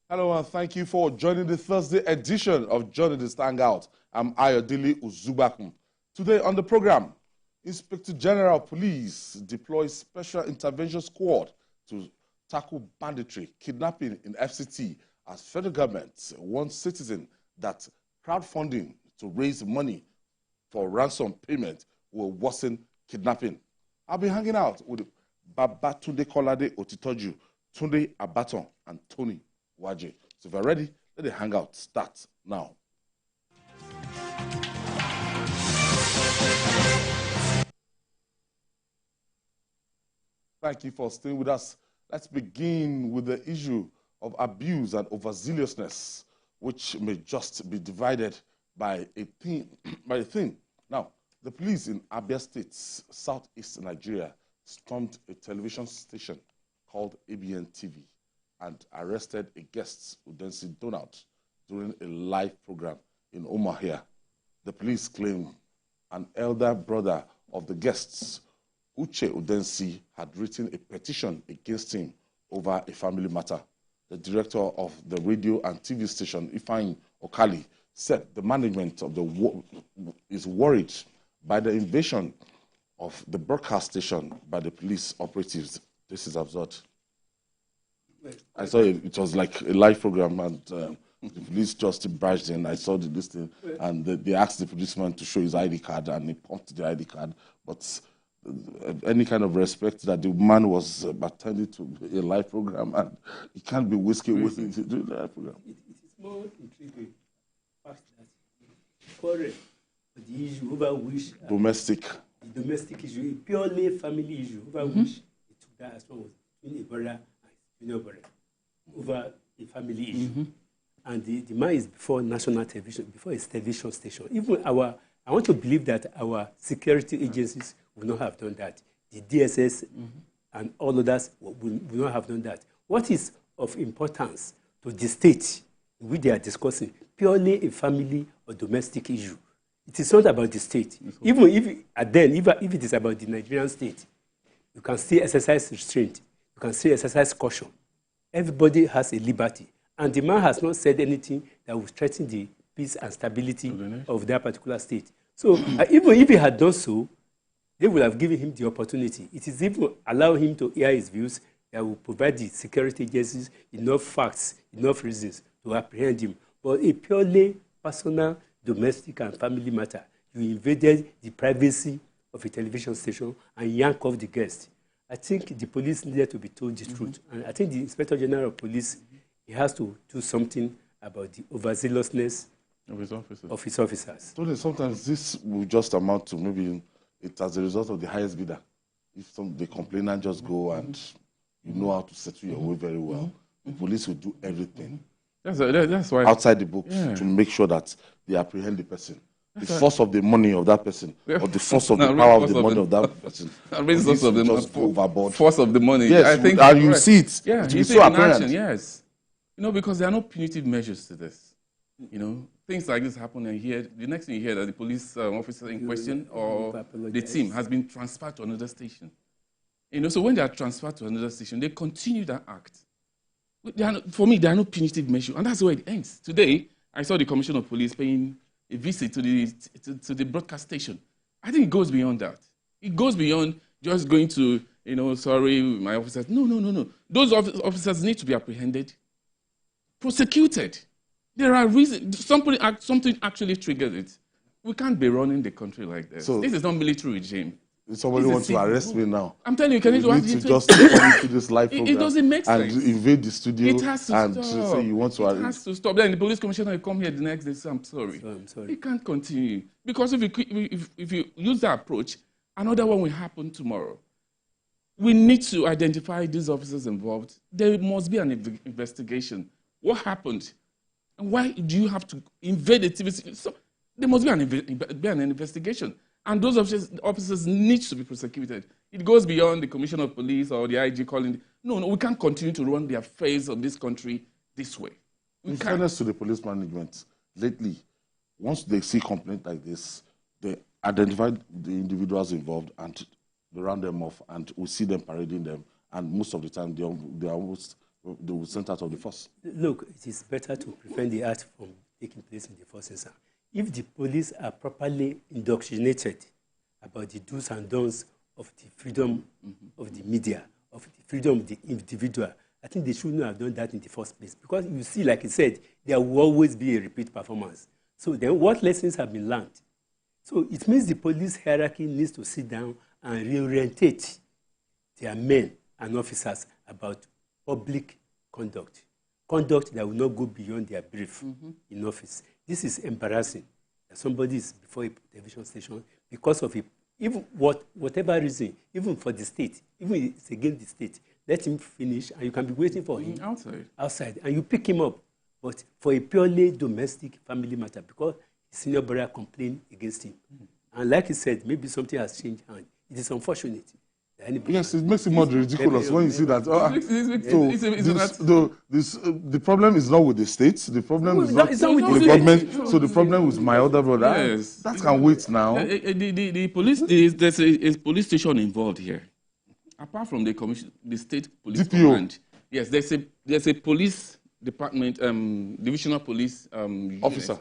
Hello and thank you for joining the Thursday edition of Journalist Hangout. I'm Ayodele Uzubakun. Today on the program, Inspector General of Police deploys Special Intervention Squad to tackle banditry, kidnapping in FCT as federal government warns citizens that crowdfunding to raise money for ransom payment will worsen kidnapping. I'll be hanging out with Babatunde Kolade Otitoju, Tunde Abaton, and Tony Waje. So if you're ready, let the hangout start now. Thank you for staying with us. Let's begin with the issue of abuse and overzealousness, which may just be divided by a thing. Now, the police in Abia State, southeast Nigeria, stormed a television station called ABN TV and arrested a guest, Udensi Donald, during a live program in Omahia. The police claim an elder brother of the guests, Uche Udensi, had written a petition against him over a family matter. The director of the radio and TV station, Ifeanyi Okali, said the management of is worried by the invasion of the broadcast station by the police operatives. This is absurd. I saw it was like a live program, and the police just barged in. I saw this thing, and they asked the policeman to show his ID card, and he pumped the ID card. But any kind of respect that the man was attending to a live program, and he can't be whisking with it to do the live program. It is more intriguing the fact that quarrel, the issue over which domestic issue, a purely family issue over which it took that as long as between a brother and a brother over a family issue. And the man is before national television, before a television station. Even I want to believe that our security agencies would not have done that. The DSS and all others would not have done that. What is of importance to the state which they are discussing? Purely a family or domestic issue. It is not about the state. Even if it is about the Nigerian state, you can still exercise restraint. You can still exercise caution. Everybody has a liberty. And the man has not said anything that will threaten the peace and stability of that particular state. So even if he had done so, they would have given him the opportunity. It is even allow him to hear his views that will provide the security agencies enough facts, enough reasons to apprehend him. But a purely personal, domestic and family matter, you invaded the privacy of a television station and yanked off the guest. I think the police needed to be told the truth. And I think the Inspector General of Police, he has to do something about the overzealousness of his officers. So sometimes this will just amount to maybe it as a result of the highest bidder. If the complainant just go and you know how to settle your way very well, the police will do everything. That's why outside the books to make sure that they apprehend the person. The force of the money of that person, or the force of the power of the money of that person. Force of the just go overboard. Force of the money. Yes, I think, and you see it. Yeah, it you be see so it in apparent. action, yes. Because there are no punitive measures to this. Things like this happen, and here the next thing you hear that the police officer in question or the team has been transferred to another station. So when they are transferred to another station, they continue that act. For me, there are no punitive measures, and that's where it ends. Today, I saw the Commissioner of Police paying a visit to the broadcast station. I think it goes beyond that. It goes beyond just going to, sorry, my officers. No. Those officers need to be apprehended, prosecuted. There are reasons. Something actually triggered it. We can't be running the country like this. So, this is not military regime. If somebody wants to arrest me now, I'm telling you, can you need to just come into this live program it doesn't make sense. And invade the studio it has to and stop. say you want to arrest. It has to stop. Then the police commissioner will come here the next day and say, I'm sorry. It can't continue. Because if you use that approach, another one will happen tomorrow. We need to identify these officers involved. There must be an investigation. What happened? And why do you have to invade the TVC? So there must be an investigation. And those officers need to be prosecuted. It goes beyond the Commissioner of Police or the IG calling. No, we can't continue to run the affairs of this country this way. In fairness to the police management, lately, once they see complaints like this, they identify the individuals involved and they round them off, and we see them parading them. And most of the time, they are almost they were sent out of the force. Look, it is better to prevent the act from taking place in the first instance. If the police are properly indoctrinated about the do's and don'ts of the freedom of the media, of the freedom of the individual, I think they shouldn't have done that in the first place. Because you see, like I said, there will always be a repeat performance. So then what lessons have been learned? So it means the police hierarchy needs to sit down and reorientate their men and officers about public conduct that will not go beyond their brief in office. This is embarrassing that somebody is before a television station because of whatever reason, even for the state, even if it's against the state, let him finish and you can be waiting for him outside and you pick him up. But for a purely domestic family matter, because his senior brother complained against him. And like he said, maybe something has changed and it is unfortunate. Yes, it makes it more ridiculous when you see that. The problem is not with the states. The problem is not with the government. So the problem is my other brother. Yes. That can wait now. The police, there's a police station involved here. Apart from the state police DPO. command, yes, there's a police department, divisional police officer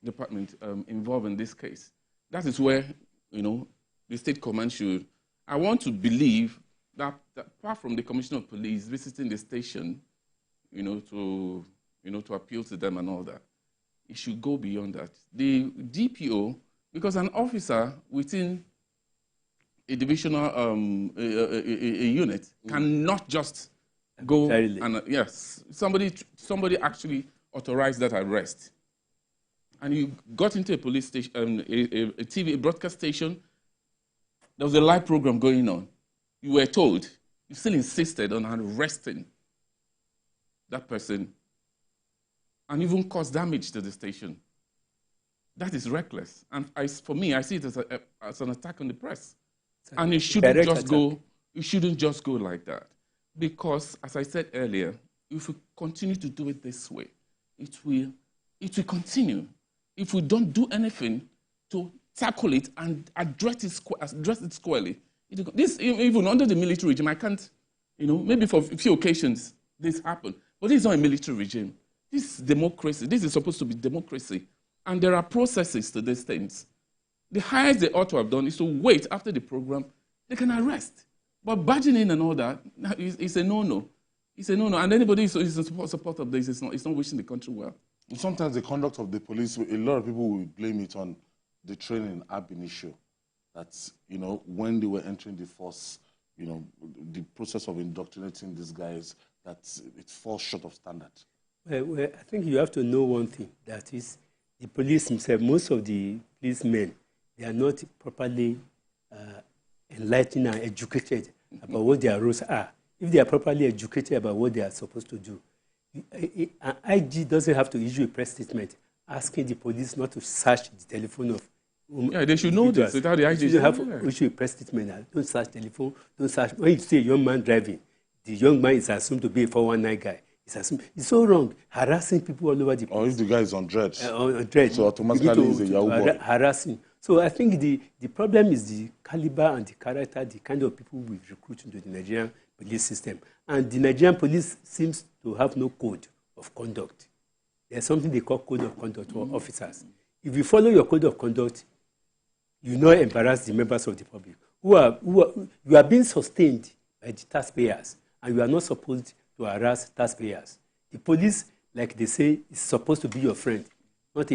department involved in this case. That is where the state command should. I want to believe that apart from the commissioner of police visiting the station, to appeal to them and all that, it should go beyond that. The DPO, because an officer within a divisional a unit cannot just go and yes, somebody actually authorized that arrest, and you got into a police station, a TV broadcast station. There was a live program going on. You were told, you still insisted on arresting that person and even caused damage to the station. That is reckless. And for me, I see it as an attack on the press. And it shouldn't just go like that. Because, as I said earlier, if we continue to do it this way, it will continue. If we don't do anything to tackle it and address it squarely. This, even under the military regime, I can't, maybe for a few occasions this happened, but this is not a military regime. This is democracy. This is supposed to be democracy. And there are processes to these things. The highest they ought to have done is to wait after the program. They can arrest. But barging in and all that is a no-no. It's a no-no. And anybody who is in support of this is not wishing the country well. Sometimes the conduct of the police, a lot of people will blame it on the training ab initio. That's, when they were entering the force, the process of indoctrinating these guys, it falls short of standard. Well, I think you have to know one thing, that is, the police themselves, most of the policemen, they are not properly enlightened and educated about what their roles are. If they are properly educated about what they are supposed to do, an IG doesn't have to issue a press statement asking the police not to search the telephone of they should know this. Without the IG, they have to issue a press statement. Don't search telephone. Don't search. When you see a young man driving, the young man is assumed to be a 419 guy. It's so wrong. Harassing people all over the place. Or if the guy is on dread. So automatically he's a Yahoo boy. Harassing. So I think the problem is the caliber and the character, the kind of people we recruit into the Nigerian police system. And the Nigerian police seems to have no code of conduct. There's something they call code of conduct for officers. If you follow your code of conduct, you not embarrass the members of the public. You are being sustained by the taxpayers, and you are not supposed to harass taxpayers. The police, like they say, is supposed to be your friend, not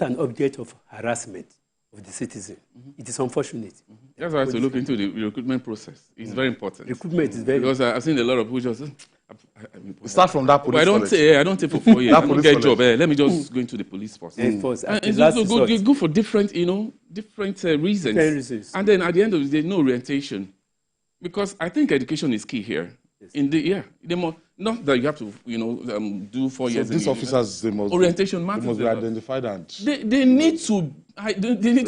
an object of harassment of the citizen. It is unfortunate. That's why I have to look into the recruitment process. It's very important. Recruitment is very because I've seen a lot of people just. Start from that police. I don't say for 4 years. I don't get a job. Let me just go into the police force. It's also good for different reasons. And then at the end of the day, no orientation, because I think education is key here. Yes. Not that you have to do 4 years. So these officers, orientation matters. They must be identified and they need to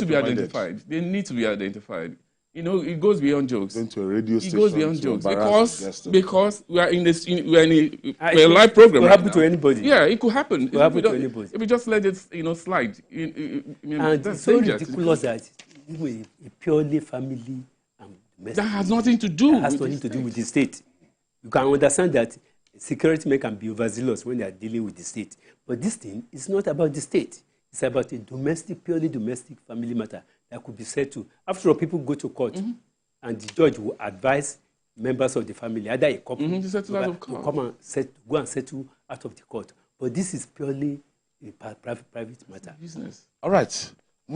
be identified. They need to be identified. It goes beyond jokes. Going to a radio station. It goes beyond jokes because we are in a live program. It could happen to anybody. Yeah, it could happen. It could happen to anybody. If we just let it, slide. And it's so ridiculous that a purely family and domestic. That has nothing to do. That has nothing to do with the state. You can understand that security men can be overzealous when they are dealing with the state. But this thing is not about the state. It's about a domestic, purely domestic family matter that could be settled. After all, people go to court, and the judge will advise members of the family, either a couple, to come and go and settle out of the court. But this is purely a private matter. Business. All right.